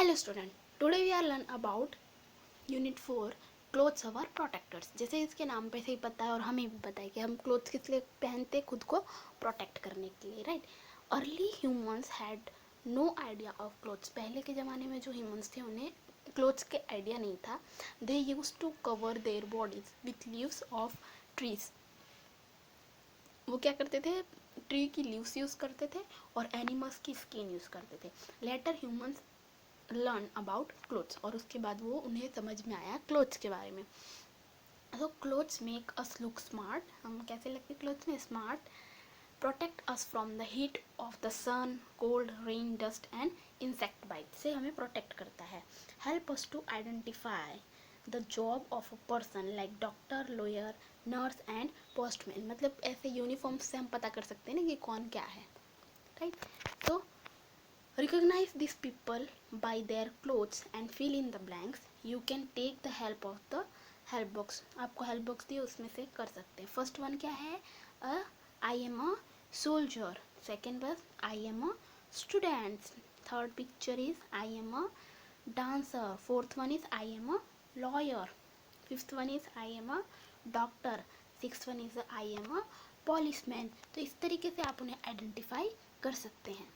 Hello student, today we are learn about unit 4 clothes our protectors. जैसे इसके नाम पे से ही पता है और हमें भी पता है कि हम क्लोथ्स किस लिए पहनते हैं, खुद को प्रोटेक्ट करने के लिए, right. Early humans had no idea of clothes. पहले के ज़माने में जो ह्यूमंस थे उन्हें क्लोथ्स के आइडिया नहीं था। They used to cover their bodies with leaves of trees. वो क्या करते थे, ट्री की लीव्स यूज़ करते थे और एनिमल्स की स्किन यूज़ करते थे। Later humans learn about clothes, और उसके बाद वो उन्हें समझ में आया क्लोथ्स के बारे में। तो clothes make us look smart. हम कैसे लगते क्लोथ्स में? Smart. Protect us from the heat of the sun, cold, rain, dust and insect bite से हमें प्रोटेक्ट करता है। Help us to identify the job of a person like doctor, lawyer, nurse and postman. मतलब ऐसे uniform से हम पता कर सकते हैं ना कि कौन क्या है, राइट। तो recognize these people by their clothes and fill in the blanks. You can take the help of the help box. आपको help box दिए उसमें से कर सकते हैं। फर्स्ट वन क्या है? I am a soldier. Second was I am a student. Third picture is I am a dancer. Fourth one is I am a lawyer. Fifth one is I am a doctor. Sixth one is I am a policeman. तो इस तरीके से आप उन्हें identify कर सकते हैं।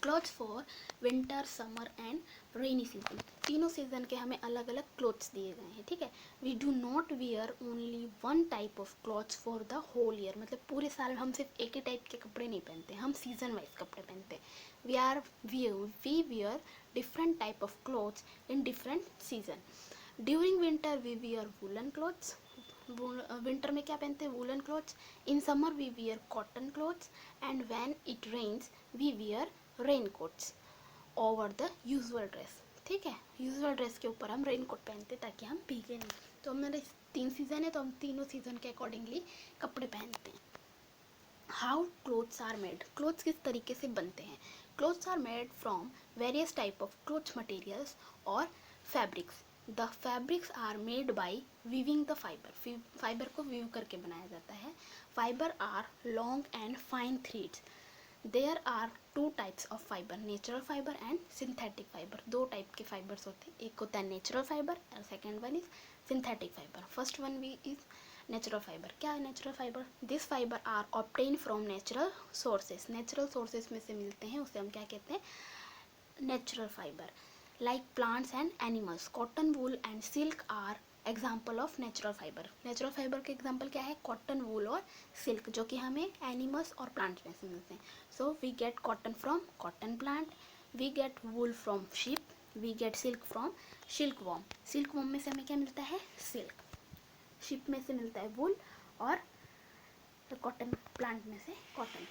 Clothes for winter, summer and rainy season. तीनों सीजन के हमें अलग अलग क्लोथ्स दिए गए हैं, ठीक है। We do not wear only one type of clothes for the whole year. मतलब पूरे साल हम सिर्फ एक ही टाइप के कपड़े नहीं पहनते, हम सीजन वाइज कपड़े पहनते हैं। We wear different type of clothes in different season. During winter we wear woollen clothes. Winter में क्या पहनते हैं? Woollen clothes. In summer we wear cotton clothes and when it rains we wear rain coats over the usual dress. ठीक है, usual dress के ऊपर हम rain coat पहनते ताकि हम भीगे नहीं। तो हमारे 3 सीज़न है तो हम तीनों सीज़न के अकॉर्डिंगली कपड़े पहनते हैं। How clothes are made. Clothes किस तरीके से बनते हैं? Clothes are made from various type of clothes materials और fabrics. The fabrics are made by weaving the fibre. Fibre को वीव करके बनाया जाता है। Fibre are long and fine threads. There are 2 types of fibre, natural fibre and synthetic fibre. 2 type के fibres होते हैं, एक होता है नेचुरल फाइबर और second one is synthetic fibre. First one we is natural fibre. क्या है natural fibre? This fibre are obtain from natural sources. Natural sources में से मिलते हैं, उसे हम क्या कहते हैं? Natural fibre. Like plants and animals, cotton, wool and silk are example of natural fibre. Natural fibre के एग्जाम्पल क्या है? कॉटन, वूल और सिल्क, जो कि हमें एनिमल्स और प्लांट्स में से मिलते हैं। So we get cotton from cotton plant, we get wool from sheep, we get silk from silk worm. Silk worm में से हमें क्या मिलता है? सिल्क। शीप में से मिलता है वूल और कॉटन प्लांट में से कॉटन।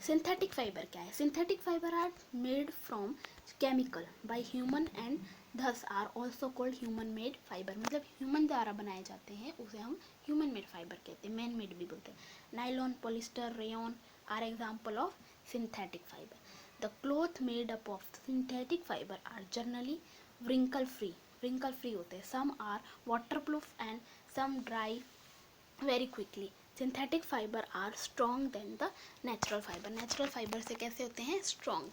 सिंथेटिक फाइबर क्या है? Synthetic fibre are made from chemical by human and thus are also called human made fibre. मतलब ह्यूमन द्वारा बनाए जाते हैं, उसे हम ह्यूमन मेड फाइबर कहते हैं, मैन मेड भी बोलते हैं। Nylon, polyester, rayon are example of synthetic fibre. The cloth made up of synthetic fibre are generally wrinkle free. wrinkle free होते हैं। Some are waterproof and some dry very quickly. Synthetic fibre are strong than the natural fibre. Natural fibre से कैसे होते हैं? Strong.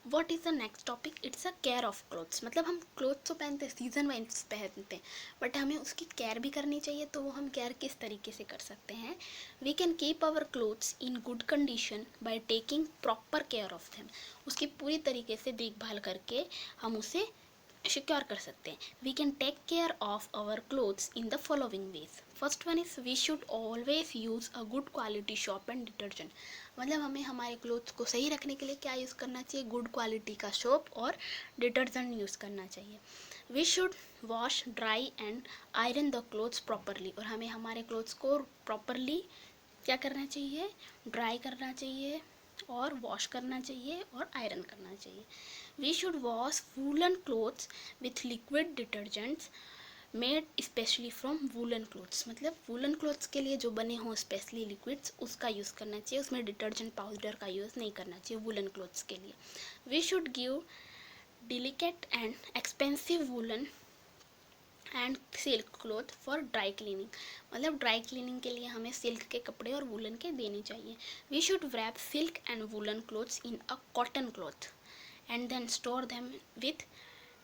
What is the next topic? It's a care of clothes. मतलब हम clothes तो पहनते हैं, season wise पहनते हैं, बट हमें उसकी केयर भी करनी चाहिए। तो वो हम केयर किस तरीके से कर सकते हैं? We can keep our clothes in good condition by taking proper care of them. उसकी पूरी तरीके से देखभाल करके हम उसे सिक्योर कर सकते हैं। We can take care of our clothes in the following ways. First one is we should always use a good quality soap and detergent. मतलब हमें हमारे क्लोथ्स को सही रखने के लिए क्या यूज़ करना चाहिए? गुड क्वालिटी का सोप और डिटर्जेंट यूज़ करना चाहिए। We should wash, dry and iron the clothes properly. और हमें हमारे क्लोथ्स को प्रॉपरली क्या करना चाहिए? ड्राई करना चाहिए और वॉश करना चाहिए और आयरन करना चाहिए। We should wash woollen clothes with liquid detergents made specially from woollen clothes. मतलब वूलन क्लोथ्स के लिए जो बने हों स्पेशली लिक्विड्स, उसका यूज़ करना चाहिए। उसमें डिटर्जेंट पाउडर का यूज़ नहीं करना चाहिए वूलन क्लोथ्स के लिए। We should give delicate and expensive woolen and silk cloth for dry cleaning, मतलब ड्राई क्लीनिंग के लिए हमें सिल्क के कपड़े और वूलन के देने चाहिए. We should wrap silk and woollen clothes in a cotton cloth and then store them with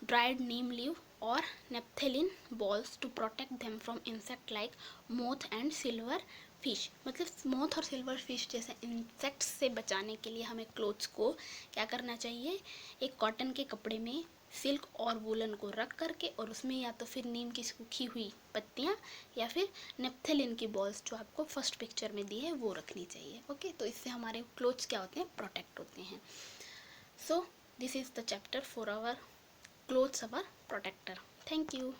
dried neem leaf or naphthalene balls to protect them from insect like moth and silver fish. मतलब moth और silver fish जैसे insects से बचाने के लिए हमें clothes को क्या करना चाहिए, एक कॉटन के कपड़े में सिल्क और वूलन को रख करके और उसमें या तो फिर नीम की सूखी हुई पत्तियाँ या फिर नेप्थेलिन की बॉल्स जो आपको फर्स्ट पिक्चर में दी है वो रखनी चाहिए. ओके, तो इससे हमारे क्लोथ्स क्या होते हैं, प्रोटेक्ट होते हैं. So this is the chapter for our clothes our protector. Thank you.